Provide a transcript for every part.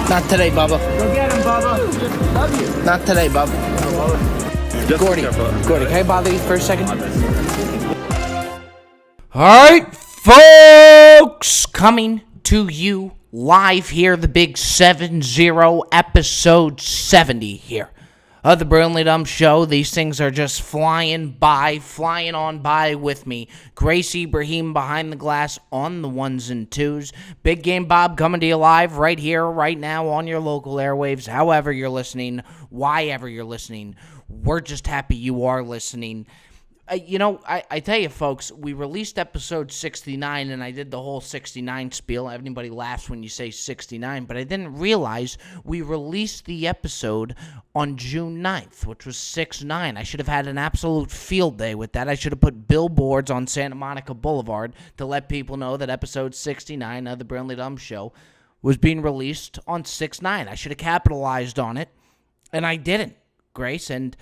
Not today, Bubba. Go get him, Bubba. Love you. Not today, Bubba. Gordy, can I bother you for a second? All right, folks, coming to you live here, the big 7-0, episode 70 here of the Brilliantly Dumb Show. These things are just flying on by with me. Grace Ibrahim behind the glass on the ones and twos. Big Game Bob coming to you live right here, right now on your local airwaves. However you're listening, why ever you're listening, we're just happy you are listening. I tell you, folks, we released episode 69, and I did the whole 69 spiel. Everybody laughs when you say 69, but I didn't realize we released the episode on June 9th, which was 6-9. I should have had an absolute field day with that. I should have put billboards on Santa Monica Boulevard to let people know that episode 69 of the Brilliantly Dumb Show was being released on 6-9. I should have capitalized on it, and I didn't, Grace, and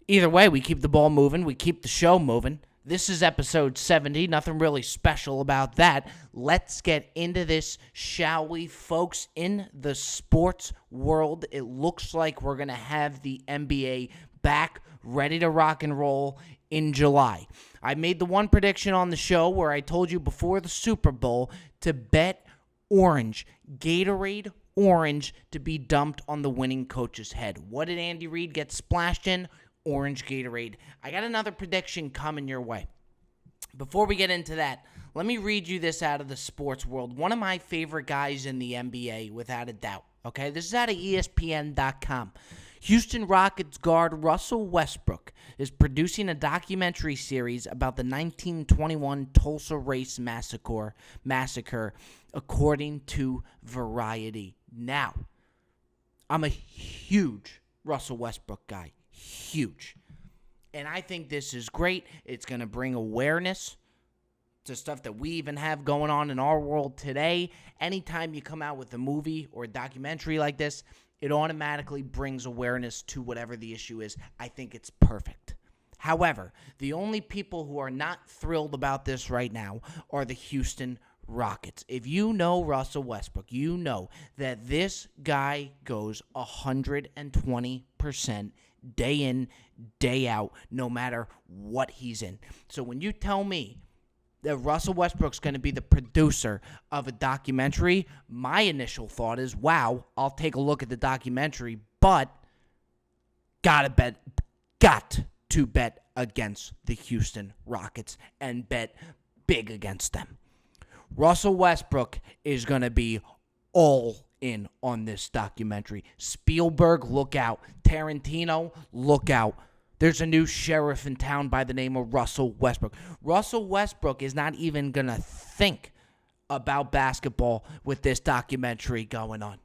either way, we keep the ball moving. We keep the show moving. This is episode 70. Nothing really special about that. Let's get into this, shall we, folks? In the sports world, it looks like we're going to have the NBA back, ready to rock and roll in July. I made the one prediction on the show where I told you before the Super Bowl to bet orange, Gatorade orange, to be dumped on the winning coach's head. What did Andy Reid get splashed in? Orange Gatorade. I got another prediction coming your way. Before we get into that, let me read you this out of the sports world. One of my favorite guys in the NBA, without a doubt. Okay, this is out of ESPN.com. Houston Rockets guard Russell Westbrook is producing a documentary series about the 1921 Tulsa Race Massacre, according to Variety. Now, I'm a huge Russell Westbrook guy. Huge. And I think this is great. It's going to bring awareness to stuff that we even have going on in our world today. Anytime you come out with a movie or a documentary like this, it automatically brings awareness to whatever the issue is. I think it's perfect. However, the only people who are not thrilled about this right now are the Houston Rockets. If you know Russell Westbrook, you know that this guy goes 120% day in, day out, no matter what he's in. So when you tell me that Russell Westbrook's going to be the producer of a documentary, my initial thought is, wow, I'll take a look at the documentary, but got to bet against the Houston Rockets and bet big against them. Russell Westbrook is going to be all in on this documentary. Spielberg, look out. Tarantino, look out. There's a new sheriff in town by the name of Russell Westbrook. Russell Westbrook is not even going to think about basketball with this documentary going on.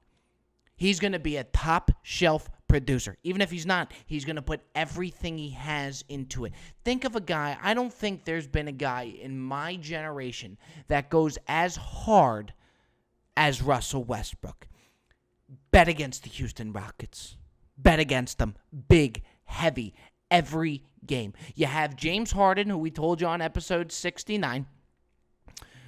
He's going to be a top shelf producer. Even if he's not, he's going to put everything he has into it. Think of a guy, I don't think there's been a guy in my generation that goes as hard as Russell Westbrook. Bet against the Houston Rockets. Bet against them. Big, heavy, every game. You have James Harden, who we told you on episode 69,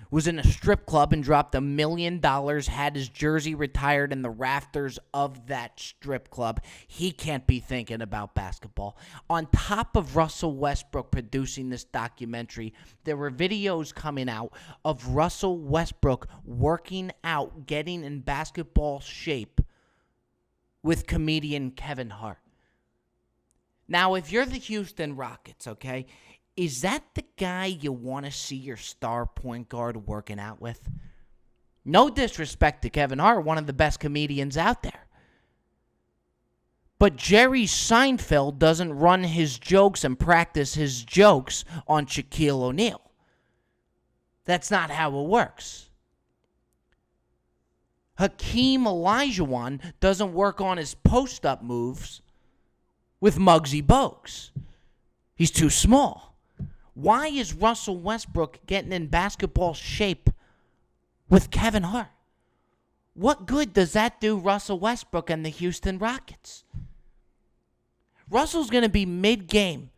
was in a strip club and dropped $1 million, had his jersey retired in the rafters of that strip club. He can't be thinking about basketball. On top of Russell Westbrook producing this documentary, there were videos coming out of Russell Westbrook working out, getting in basketball shape with comedian Kevin Hart. Now, if you're the Houston Rockets, okay, is that the guy you want to see your star point guard working out with? No disrespect to Kevin Hart, one of the best comedians out there. But Jerry Seinfeld doesn't run his jokes and practice his jokes on Shaquille O'Neal. That's not how it works. Hakeem Olajuwon doesn't work on his post-up moves with Muggsy Bogues. He's too small. Why is Russell Westbrook getting in basketball shape with Kevin Hart? What good does that do Russell Westbrook and the Houston Rockets? Russell's going to be mid-game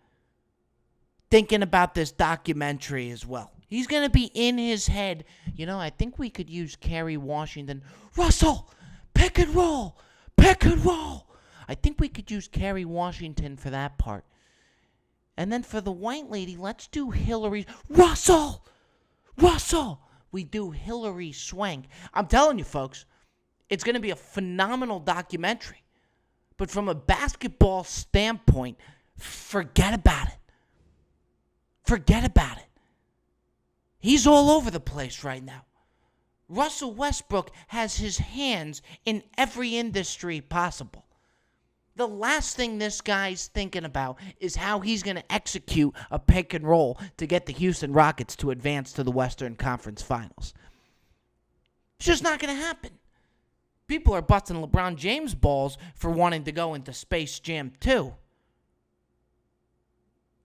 thinking about this documentary as well. He's going to be in his head, I think we could use Kerry Washington. Russell, pay Pick and roll. Pick and roll. I think we could use Kerry Washington for that part. And then for the white lady, let's do Hillary. Russell! We do Hillary Swank. I'm telling you, folks, it's going to be a phenomenal documentary. But from a basketball standpoint, forget about it. Forget about it. He's all over the place right now. Russell Westbrook has his hands in every industry possible. The last thing this guy's thinking about is how he's going to execute a pick and roll to get the Houston Rockets to advance to the Western Conference Finals. It's just not going to happen. People are busting LeBron James balls for wanting to go into Space Jam 2.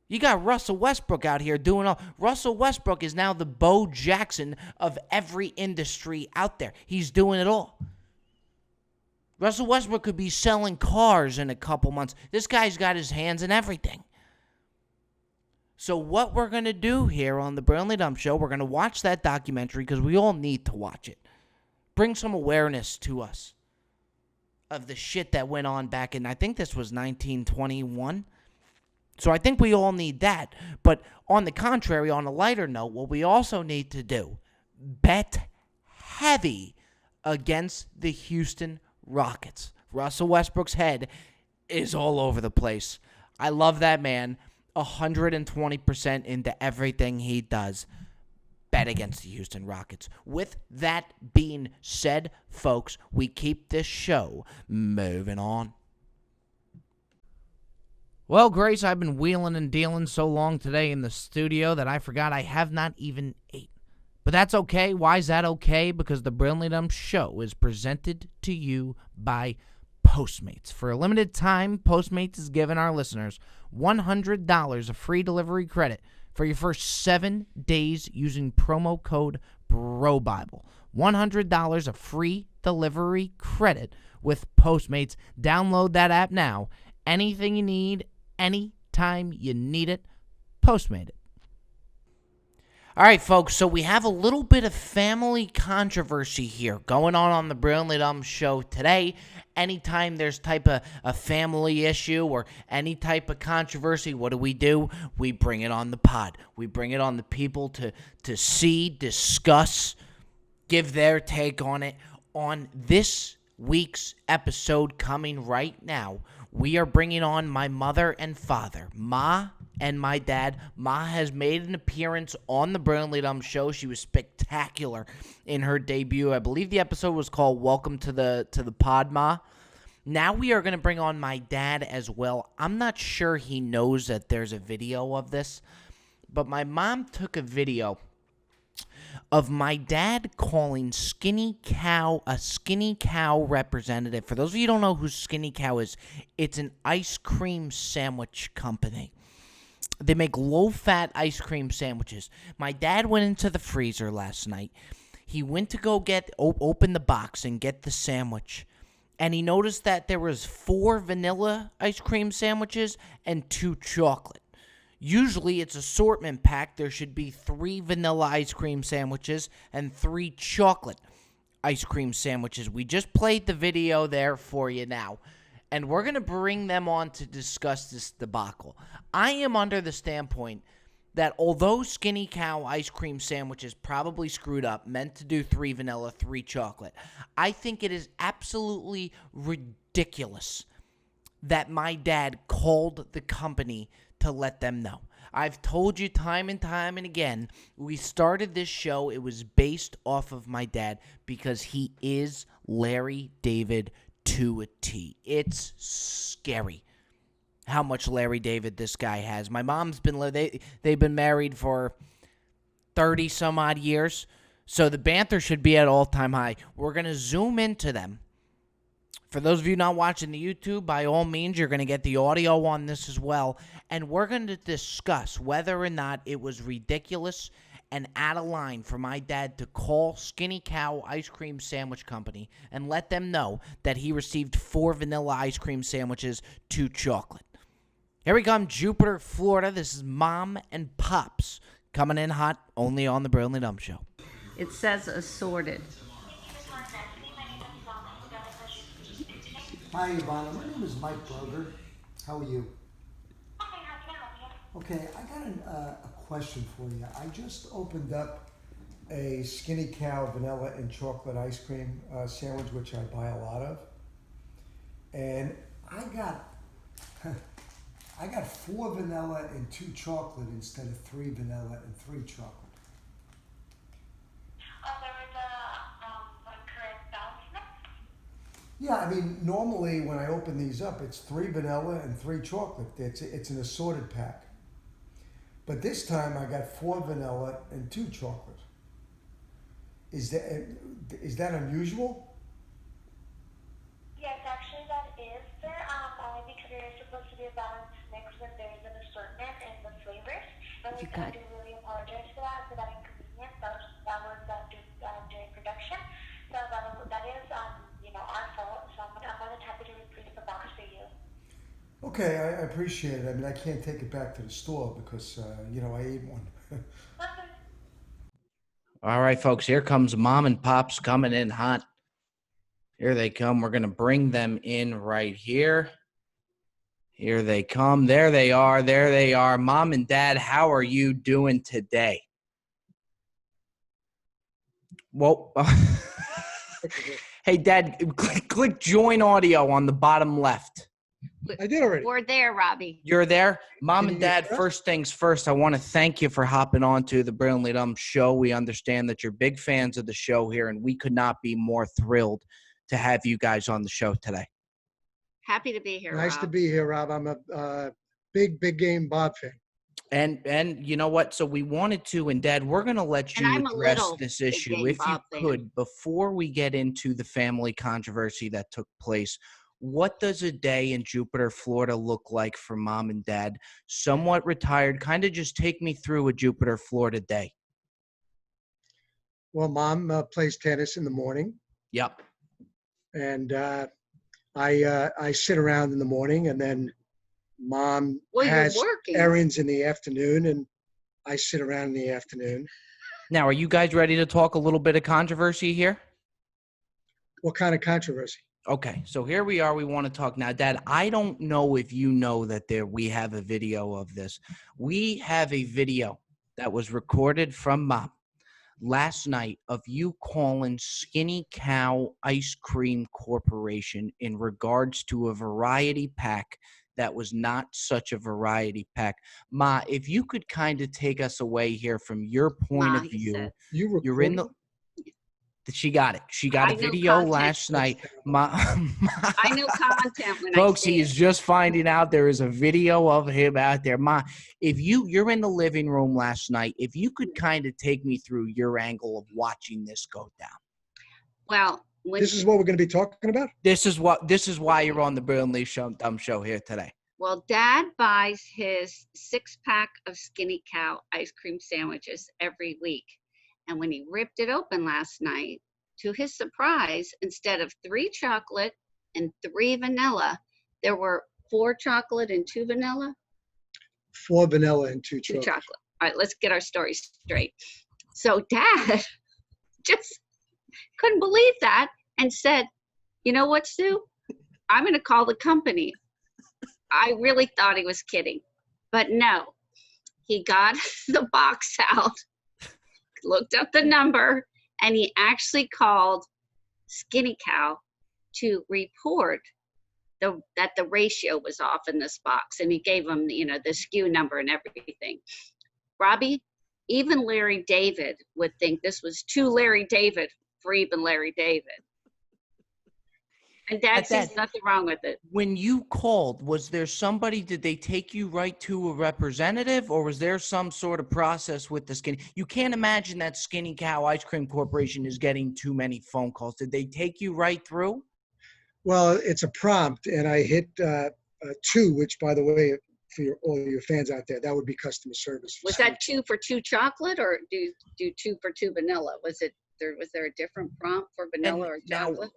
You got Russell Westbrook out here doing all. Russell Westbrook is now the Bo Jackson of every industry out there. He's doing it all. Russell Westbrook could be selling cars in a couple months. This guy's got his hands in everything. So what we're going to do here on the Burnley Dump Show, we're going to watch that documentary because we all need to watch it. Bring some awareness to us of the shit that went on back in, I think this was 1921. So I think we all need that. But on the contrary, on a lighter note, what we also need to do, bet heavy against the Houston Rockets. Russell Westbrook's head is all over the place. I love that man. 120% into everything he does. Bet against the Houston Rockets. With that being said, folks, we keep this show moving on. Well, Grace, I've been wheeling and dealing so long today in the studio that I forgot I have not even ate. But that's okay. Why is that okay? Because the Burnley Dump Show is presented to you by Postmates. For a limited time, Postmates is giving our listeners $100 of free delivery credit for your first 7 days using promo code BROBIBLE. $100 of free delivery credit with Postmates. Download that app now. Anything you need, anytime you need it, Postmate it. All right, folks, so we have a little bit of family controversy here going on the Burnley Dump Show today. Anytime there's type of a family issue or any type of controversy, what do? We bring it on the pod. We bring it on the people to see, discuss, give their take on it. On this week's episode coming right now, we are bringing on my mother and father, Ma and my dad. Ma has made an appearance on the Burnley Dump Show. She was spectacular in her debut. I believe the episode was called Welcome to the Pod, Ma. Now we are going to bring on my dad as well. I'm not sure he knows that there's a video of this, but my mom took a video of my dad calling Skinny Cow a Skinny Cow representative. For those of you who don't know who Skinny Cow is, it's an ice cream sandwich company. They make low-fat ice cream sandwiches. My dad went into the freezer last night. He went to go open the box and get the sandwich. And he noticed that there was 4 vanilla ice cream sandwiches and 2 chocolate. Usually it's assortment pack. There should be 3 vanilla ice cream sandwiches and 3 chocolate ice cream sandwiches. We just played the video there for you now. And we're going to bring them on to discuss this debacle. I am under the standpoint that although Skinny Cow ice cream sandwiches probably screwed up, meant to do 3 vanilla, 3 chocolate, I think it is absolutely ridiculous that my dad called the company to let them know. I've told you time and time and again, we started this show, it was based off of my dad because he is Larry David to a T. It's scary how much Larry David this guy has. My mom's been, they've been married for 30 some odd years, so the banter should be at all-time high. We're going to zoom into them. For those of you not watching the YouTube, by all means, you're going to get the audio on this as well. And we're going to discuss whether or not it was ridiculous and out of line for my dad to call Skinny Cow Ice Cream Sandwich Company and let them know that he received 4 vanilla ice cream sandwiches, 2 chocolate. Here we come, Jupiter, Florida. This is Mom and Pops coming in hot only on the Burnley Dump Show. It says assorted. Hi, Ivana. My name is Mike Broger. How are you? Hi, how can I help you? Okay, I got a question for you. I just opened up a Skinny Cow vanilla and chocolate ice cream sandwich, which I buy a lot of, and I got I got 4 vanilla and 2 chocolate instead of 3 vanilla and 3 chocolate. There was a correct balance mix. Yeah, I mean, normally when I open these up, it's 3 vanilla and 3 chocolate. It's an assorted pack. But this time I got 4 vanilla and 2 chocolate. Is that unusual? Yes, actually that is there. Only because there is supposed to be a balance mix when there is an assortment in the flavors. And we got- do really apologize for that inconvenience. That was during production. So that is our fault. So I'm more than happy to replace the box for you. Okay, I appreciate it. I mean, I can't take it back to the store because, I ate one. Okay. All right, folks, here comes Mom and Pop's coming in hot. Here they come. We're going to bring them in right here. Here they come. There they are. There they are. Mom and Dad, how are you doing today? Well, hey, Dad, click join audio on the bottom left. I did already. We're there, Robbie. You're there? Mom Can and you Dad, hear us? first things first, I want to thank you for hopping on to the Brilliantly Dumb show. We understand that you're big fans of the show here, and we could not be more thrilled to have you guys on the show today. Happy to be here, Nice Rob. to be here, Rob. I'm a big game Bob fan. And you know what? So we wanted to, and Dad, we're going to let And you I'm a address little this Big issue, Game if you Bob fan. could, before we get into the family controversy that took place. What does a day in Jupiter, Florida look like for Mom and Dad? Somewhat retired. Kind of just take me through a Jupiter, Florida day. Well, Mom plays tennis in the morning, Yep. and I sit around in the morning, and then Mom Well, you're has working. errands in the afternoon, and I sit around in the afternoon. Now, are you guys ready to talk a little bit of controversy here? What kind of controversy? Okay, so here we are. We want to talk now, Dad. I don't know if you know that we have a video of this. We have a video that was recorded from Mom last night of you calling Skinny Cow Ice Cream Corporation in regards to a variety pack that was not such a variety pack. Ma, if you could kind of take us away here from your point Ma, of he view. said. You're in the. She got it. She got I a know video content. last night. I know content when Folks, I see he is it. just finding out there is a video of him out there. Ma, if you're in the living room last night, if you could kind of take me through your angle of watching this go down. Well, when This is what we're going to be talking about? This is why you're on the Burnley Dumb Show here today. well, Dad buys his 6-pack of Skinny Cow ice cream sandwiches every week. And when he ripped it open last night, to his surprise, instead of 3 chocolate and 3 vanilla, there were 4 chocolate and 2 vanilla. 4 vanilla and 2 2 chocolate. chocolate. All right, let's get our story straight. So Dad just couldn't believe that and said, you know what, Sue? I'm going to call the company. I really thought he was kidding, but no. He got the box out, looked up the number, and he actually called Skinny Cow to report that the ratio was off in this box, and he gave him, the SKU number and everything. Robbie, even Larry David would think this was too Larry David for even Larry David. And Dad sees nothing wrong with it. When you called, was there somebody, did they take you right to a representative, or was there some sort of process with the Skinny? You can't imagine that Skinny Cow Ice Cream Corporation is getting too many phone calls. Did they take you right through? Well, it's a prompt, and I hit 2, which, by the way, for all your fans out there, that would be customer service. Was that 2 for 2 chocolate, or do 2 for 2 vanilla? Was there a different prompt for vanilla or chocolate?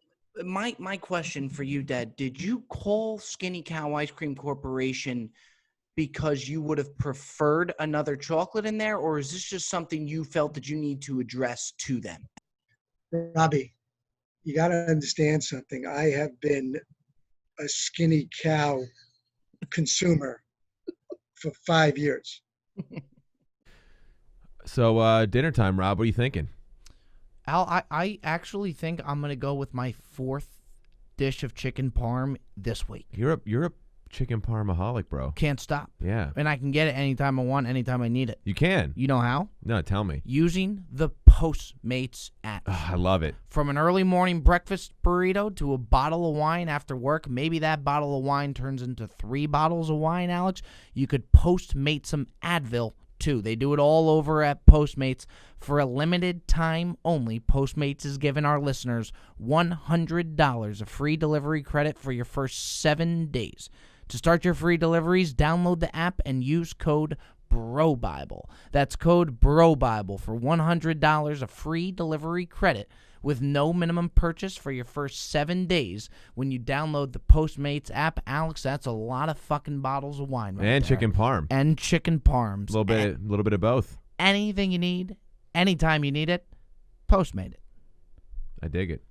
My question for you, Dad, did you call Skinny Cow Ice Cream Corporation because you would have preferred another chocolate in there, or is this just something you felt that you need to address to them? Robbie, you got to understand something. I have been a Skinny Cow consumer for 5 years. So dinner time, Rob. What are you thinking? Al, I actually think I'm going to go with my 4th dish of chicken parm this week. You're a chicken parmaholic, bro. Can't stop. Yeah. And I can get it anytime I want, anytime I need it. You can. You know how? No, tell me. Using the Postmates app. Oh, I love it. From an early morning breakfast burrito to a bottle of wine after work, maybe that bottle of wine turns into 3 bottles of wine, Alex. You could Postmate some Advil, too. They do it all over at Postmates. For a limited time only, Postmates is giving our listeners $100 of free delivery credit for your first 7 days. To start your free deliveries, download the app and use code BROBIBLE. That's code BROBIBLE for $100 of free delivery credit with no minimum purchase for your first 7 days when you download the Postmates app. Alex, that's a lot of fucking bottles of wine right And there. chicken parm. And chicken parms. A little bit of both. Anything you need, anytime you need it, Postmate it. I dig it.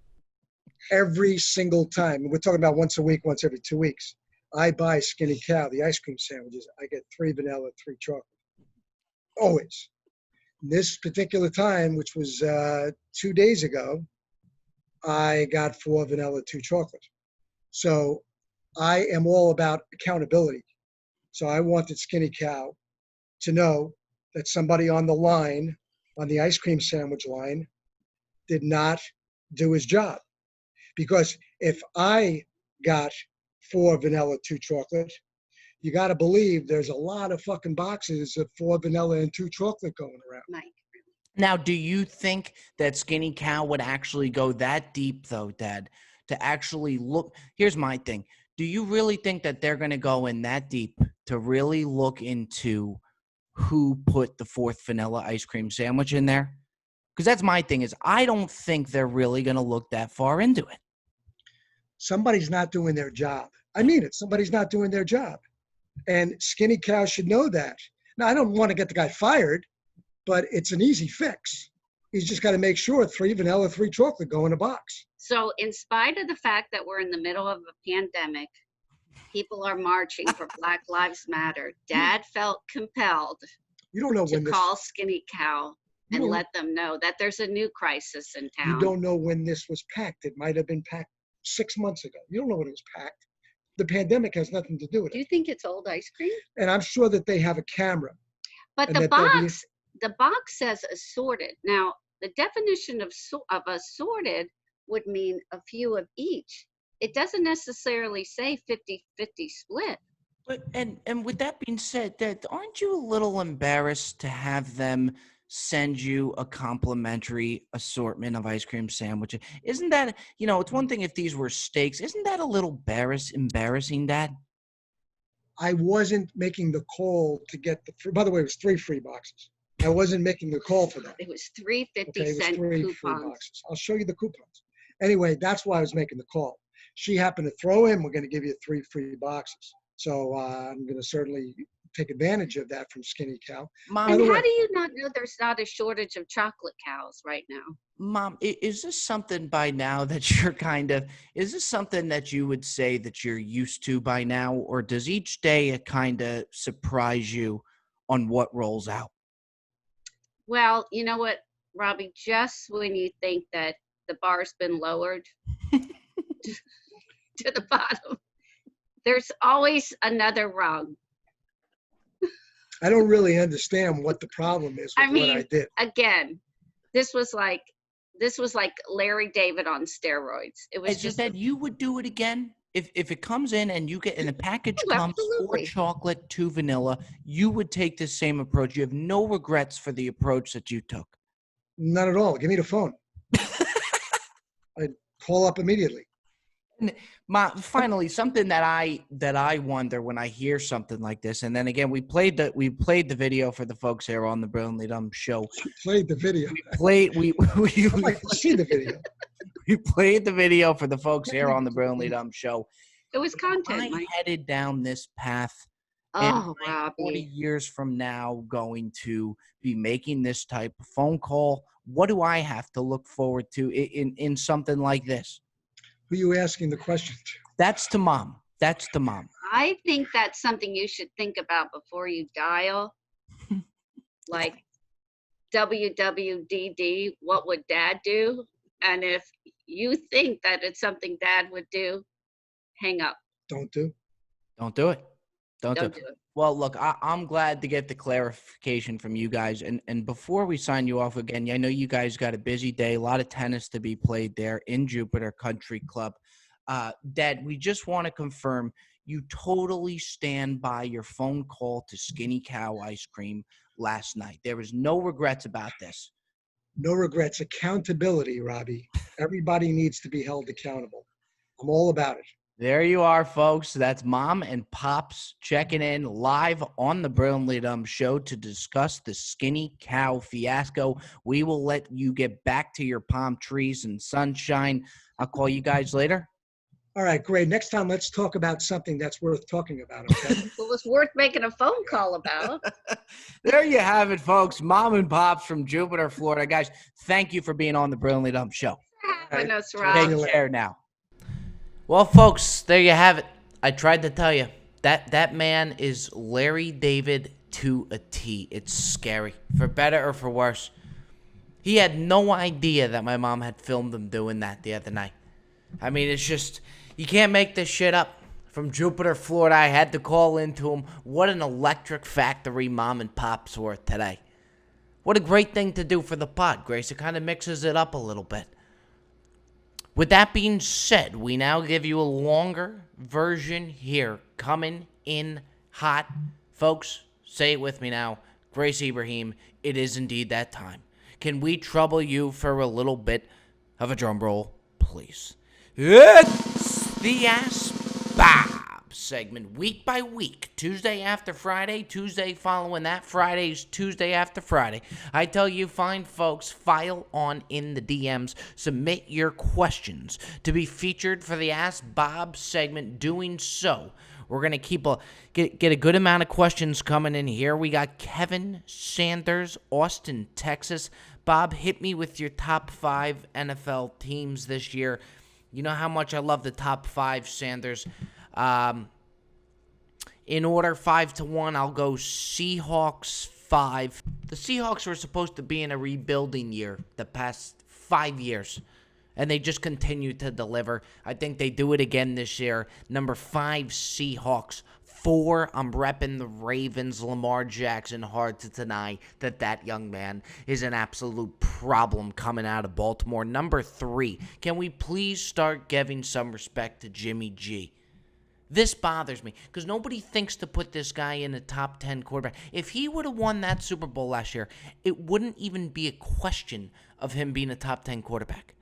Every single time. We're talking about once a week, once every 2 weeks. I buy Skinny Cow, the ice cream sandwiches. I get 3 vanilla, 3 chocolate. Always. This particular time, which was 2 days ago, I got 4 vanilla, 2 chocolate. So I am all about accountability. So I wanted Skinny Cow to know that somebody on the line, on the ice cream sandwich line, did not do his job. Because if I got 4 vanilla, 2 chocolate, you got to believe there's a lot of fucking boxes of 4 vanilla and 2 chocolate going around. Mike. Now, do you think that Skinny Cow would actually go that deep, though, Dad, to actually look? Here's my thing. Do you really think that they're going to go in that deep to really look into who put the 4th vanilla ice cream sandwich in there? Because that's my thing is I don't think they're really going to look that far into it. Somebody's not doing their job. I mean it. Somebody's not doing their job. And Skinny Cow should know that. Now, I don't want to get the guy fired, but it's an easy fix. He's just got to make sure 3 vanilla, 3 chocolate go in a box. So in spite of the fact that we're in the middle of a pandemic, people are marching for Black Lives Matter. Dad felt compelled You don't know to when this. call Skinny Cow You and don't- let them know that there's a new crisis in town. You don't know when this was packed. It might have been packed 6 months ago. You don't know when it was packed. The pandemic has nothing to do with Do you it. think it's old ice cream? And I'm sure that they have a camera. But And the that they'll be- box says assorted. Now, the definition of assorted would mean a few of each. It doesn't necessarily say 50-50 split. But and with that being said, Dad, aren't you a little embarrassed to have them send you a complimentary assortment of ice cream sandwiches? Isn't that, it's one thing if these were steaks. Isn't that a little embarrassing, Dad? I wasn't making the call to get the free. By the way, it was 3 free boxes. I wasn't making the call for that. It was 3 Okay, 50 it was cent 3 free coupons. boxes. I'll show you the coupons. Anyway, that's why I was making the call. She happened to throw in, we're going to give you 3 free boxes. So I'm going to certainly take advantage of that from Skinny Cow. Mom, By And the how way- do you not know there's not a shortage of chocolate cows right now? Mom, is this something by now that you're is this something that you would say that you're used to by now? Or does each day it kind of surprise you on what rolls out? Well, you know what, Robbie, just when you think that the bar's been lowered to the bottom, there's always another rung. I don't really understand what the problem is with I mean, what I did. Again, this was like Larry David on steroids. It was It's just just that you would do it again if it comes in and the package Oh, comes 4 absolutely. chocolate, 2 vanilla, you would take the same approach. You have no regrets for the approach that you took. None at all. Give me the phone. I'd call up immediately. Finally, something that I wonder when I hear something like this, and then again, we played the video for the folks here on the Brilliantly Dumb Show. Played the video. We I'd like to see the video. we played the video for the folks here on the Brilliantly Dumb Show. it was content, I Mike. headed down this path. Oh, and I'm 40 Robbie. years from now going to be making this type of phone call. What do I have to look forward to in something like this? Who are you asking the question to? That's to mom. That's to mom. I think that's something you should think about before you dial. Like WWDD, what would dad do? And if you think that it's something dad would do, hang up. Don't do. Don't do it. Don't Don't do do it. it. Well, look, I'm glad to get the clarification from you guys. And before we sign you off again, I know you guys got a busy day, a lot of tennis to be played there in Jupiter Country Club. Dad, we just want to confirm you totally stand by your phone call to Skinny Cow Ice Cream last night. There was no regrets about this. No regrets. Accountability, Robbie. Everybody needs to be held accountable. I'm all about it. There you are, folks. That's Mom and Pops checking in live on the Brilliantly Dumb Show to discuss the Skinny Cow fiasco. We will let you get back to your palm trees and sunshine. I'll call you guys later. All right, great. Next time, let's talk about something that's worth talking about, okay? Well, it's worth making a phone call about. There you have it, folks. Mom and Pops from Jupiter, Florida. Guys, thank you for being on the Brilliantly Dumb Show. Having us, Take Rob. care now. Well, folks, there you have it. I tried to tell you. That man is Larry David to a T. It's scary, for better or for worse. He had no idea that my mom had filmed him doing that the other night. I mean, it's just, you can't make this shit up. From Jupiter, Florida, I had to call into him. What an electric factory Mom and Pops were today. What a great thing to do for the pod, Grace. It kind of mixes it up a little bit. With that being said, we now give you a longer version here, coming in hot. Folks, say it with me now. Grace Ibrahim, it is indeed that time. Can we trouble you for a little bit of a drum roll, please? It's the Ask Bob segment, week by week, Tuesday after Friday, Tuesday following that, Friday's Tuesday after Friday. I tell you, fine folks, file on in the DMs, submit your questions to be featured for the Ask Bob segment. Doing so, we're gonna get a good amount of questions coming in here. We got Kevin Sanders, Austin, Texas. Bob, hit me with your top 5 NFL teams this year. You know how much I love the top 5, Sanders. In order, 5-1, I'll go Seahawks 5. The Seahawks were supposed to be in a rebuilding year the past 5 years, and they just continue to deliver. I think they do it again this year. Number 5, Seahawks. 4, I'm repping the Ravens. Lamar Jackson, hard to deny that young man is an absolute problem coming out of Baltimore. Number 3, can we please start giving some respect to Jimmy G? This bothers me because nobody thinks to put this guy in the top 10 quarterback. If he would have won that Super Bowl last year, it wouldn't even be a question of him being a top 10 quarterback.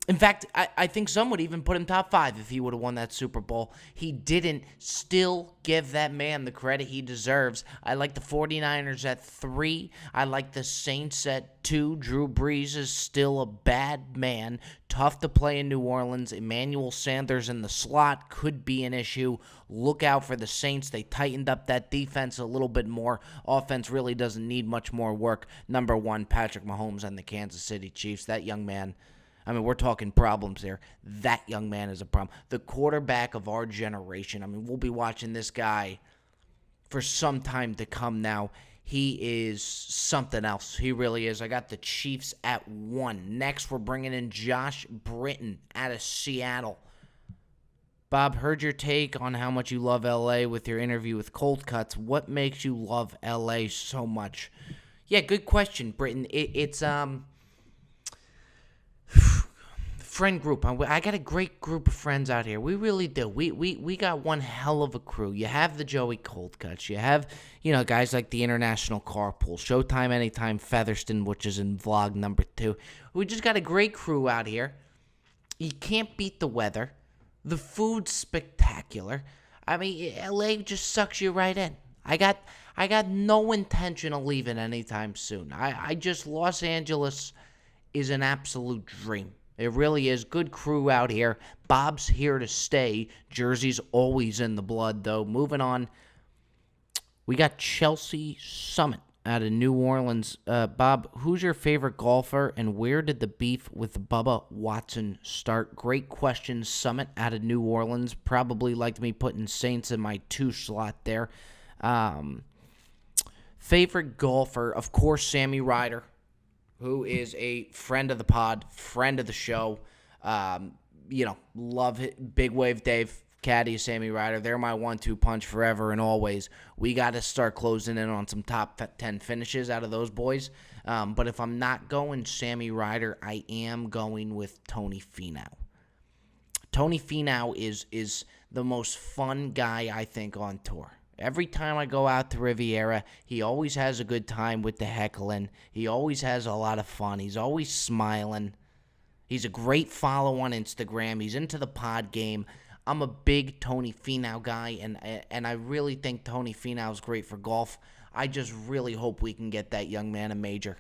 In fact, I think some would even put him top 5 if he would have won that Super Bowl. He didn't. Still give that man the credit he deserves. I like the 49ers at 3. I like the Saints at 2. Drew Brees is still a bad man. Tough to play in New Orleans. Emmanuel Sanders in the slot could be an issue. Look out for the Saints. They tightened up that defense a little bit more. Offense really doesn't need much more work. Number 1, Patrick Mahomes and the Kansas City Chiefs. That young man, I mean, we're talking problems there. That young man is a problem. The quarterback of our generation. I mean, we'll be watching this guy for some time to come now. He is something else. He really is. I got the Chiefs at 1. Next, we're bringing in Josh Britton out of Seattle. Bob, heard your take on how much you love L.A. with your interview with Cold Cuts. What makes you love L.A. so much? Yeah, good question, Britton. It's friend group. I got a great group of friends out here. We really do. We got one hell of a crew. You have the Joey Cold Cuts. You have, guys like the International Carpool, Showtime Anytime Featherston, which is in vlog number 2. We just got a great crew out here. You can't beat the weather. The food's spectacular. I mean, LA just sucks you right in. I got no intention of leaving anytime soon. Los Angeles is an absolute dream. It really is. Good crew out here. Bob's here to stay. Jersey's always in the blood, though. Moving on, we got Chelsea Summit out of New Orleans. Bob, who's your favorite golfer, and where did the beef with Bubba Watson start? Great question, Summit out of New Orleans. Probably liked me putting Saints in my 2 slot there. Favorite golfer, of course, Sammy Ryder, who is a friend of the pod, friend of the show. Love it. Big Wave Dave, caddy, Sammy Ryder. They're my 1-2 punch forever and always. We got to start closing in on some top 10 finishes out of those boys. But if I'm not going Sammy Ryder, I am going with Tony Finau. Tony Finau is the most fun guy, I think, on tour. Every time I go out to Riviera, he always has a good time with the heckling. He always has a lot of fun. He's always smiling. He's a great follow on Instagram. He's into the pod game. I'm a big Tony Finau guy, and I really think Tony Finau is great for golf. I just really hope we can get that young man a major.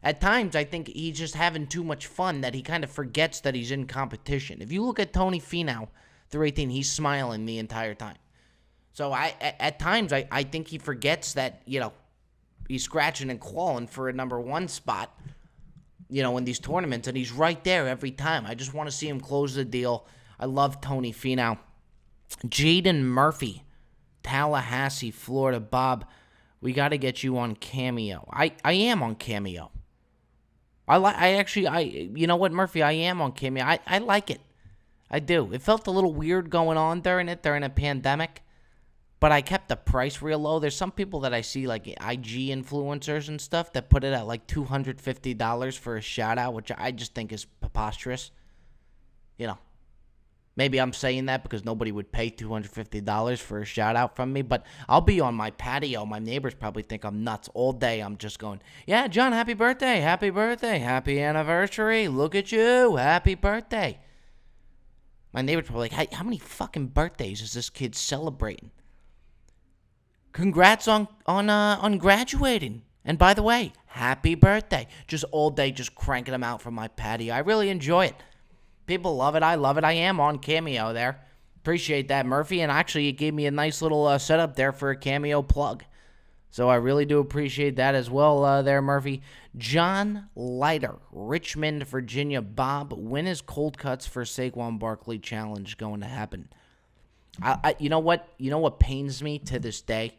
At times, I think he's just having too much fun that he kind of forgets that he's in competition. If you look at Tony Finau through 18, he's smiling the entire time. So at times, I think he forgets that, he's scratching and clawing for a number 1 spot, in these tournaments, and he's right there every time. I just want to see him close the deal. I love Tony Finau. Jaden Murphy, Tallahassee, Florida. Bob, we got to get you on Cameo. I am on Cameo. You know what, Murphy? I am on Cameo. I like it. I do. It felt a little weird going on during a pandemic. But I kept the price real low. There's some people that I see, like IG influencers and stuff, that put it at like $250 for a shout-out, which I just think is preposterous. Maybe I'm saying that because nobody would pay $250 for a shout-out from me. But I'll be on my patio. My neighbors probably think I'm nuts. All day I'm just going, yeah, John, happy birthday, happy anniversary. Look at you, happy birthday. My neighbors probably like, hey, how many fucking birthdays is this kid celebrating? Congrats on graduating. And by the way, happy birthday. Just all day just cranking them out from my patio. I really enjoy it. People love it. I love it. I am on Cameo there. Appreciate that, Murphy. And actually, it gave me a nice little setup there for a Cameo plug. So I really do appreciate that as well there, Murphy. John Leiter, Richmond, Virginia. Bob, when is Cold Cuts for Saquon Barkley Challenge going to happen? You know what pains me to this day?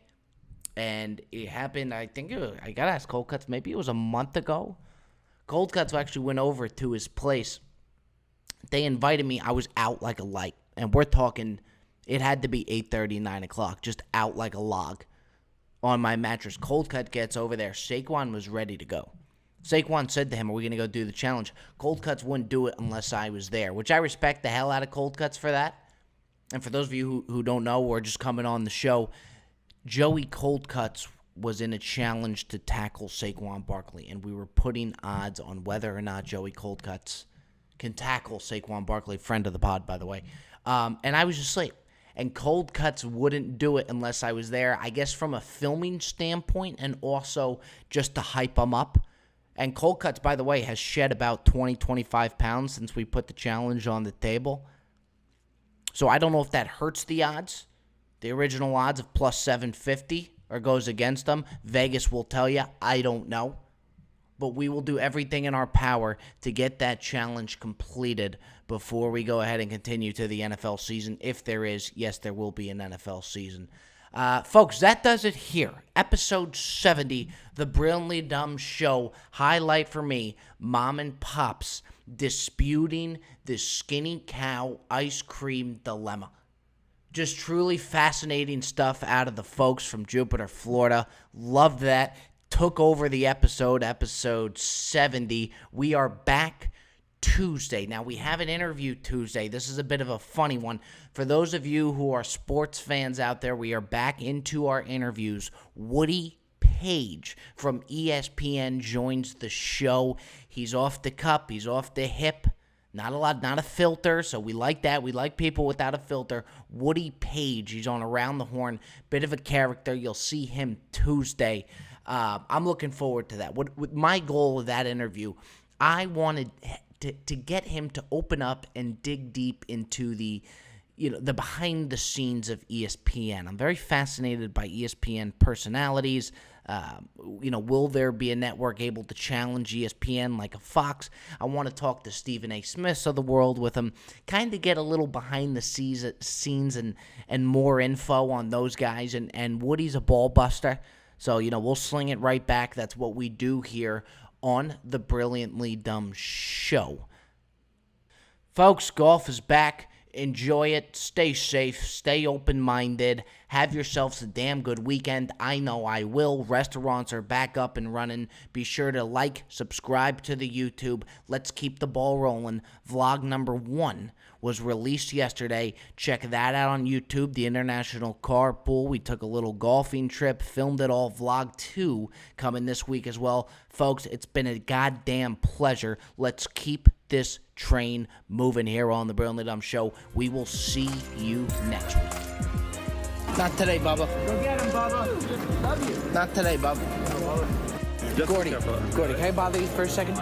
And it happened, I got to ask Cold Cuts, maybe it was a month ago. Cold Cuts actually went over to his place. They invited me. I was out like a light. And we're talking, it had to be 8:30, 9 o'clock, just out like a log on my mattress. Cold Cut gets over there. Saquon was ready to go. Saquon said to him, are we going to go do the challenge? Cold Cuts wouldn't do it unless I was there, which I respect the hell out of Cold Cuts for that. And for those of you who don't know or just coming on the show, Joey Cold Cuts was in a challenge to tackle Saquon Barkley, and we were putting odds on whether or not Joey Cold Cuts can tackle Saquon Barkley, friend of the pod, by the way. And I was asleep, and Cold Cuts wouldn't do it unless I was there, I guess from a filming standpoint and also just to hype him up. And Cold Cuts, by the way, has shed about 20, 25 pounds since we put the challenge on the table. So I don't know if that hurts the odds. The original odds of plus 750 or goes against them. Vegas will tell you. I don't know. But we will do everything in our power to get that challenge completed before we go ahead and continue to the NFL season. If there is, yes, there will be an NFL season. Folks, that does it here. Episode 70, The Brilliantly Dumb Show. Highlight for me, Mom and Pops disputing the skinny cow ice cream dilemma. Just truly fascinating stuff out of the folks from Jupiter, Florida. Loved that. Took over the episode 70. We are back Tuesday. Now, we have an interview Tuesday. This is a bit of a funny one. For those of you who are sports fans out there, we are back into our interviews. Woody Page from ESPN joins the show. He's off the cup. He's off the hip. Not a filter, so we like that. We like people without a filter. Woody Page, he's on Around the Horn. Bit of a character. You'll see him Tuesday. I'm looking forward to that. With my goal of that interview, I wanted to get him to open up and dig deep into the behind the scenes of ESPN. I'm very fascinated by ESPN personalities, Will there be a network able to challenge ESPN like a Fox? I want to talk to Stephen A. Smith of the world with him, kind of get a little behind the scenes and more info on those guys. And Woody's a ball buster. So, we'll sling it right back. That's what we do here on the Brilliantly Dumb Show. Folks, golf is back. Enjoy it. Stay safe. Stay open-minded. Have yourselves a damn good weekend. I know I will. Restaurants are back up and running. Be sure to like, subscribe to the YouTube. Let's keep the ball rolling. Vlog number 1 was released yesterday. Check that out on YouTube, the International Carpool. We took a little golfing trip, filmed it all. Vlog 2 coming this week as well. Folks, it's been a goddamn pleasure. Let's keep this train moving here on the Brilliantly Dumb Show. We will see you next week. Not today, Bubba. Go get him, Bubba. Love you. Not today, Bubba. Gordy, can I bother you for a second?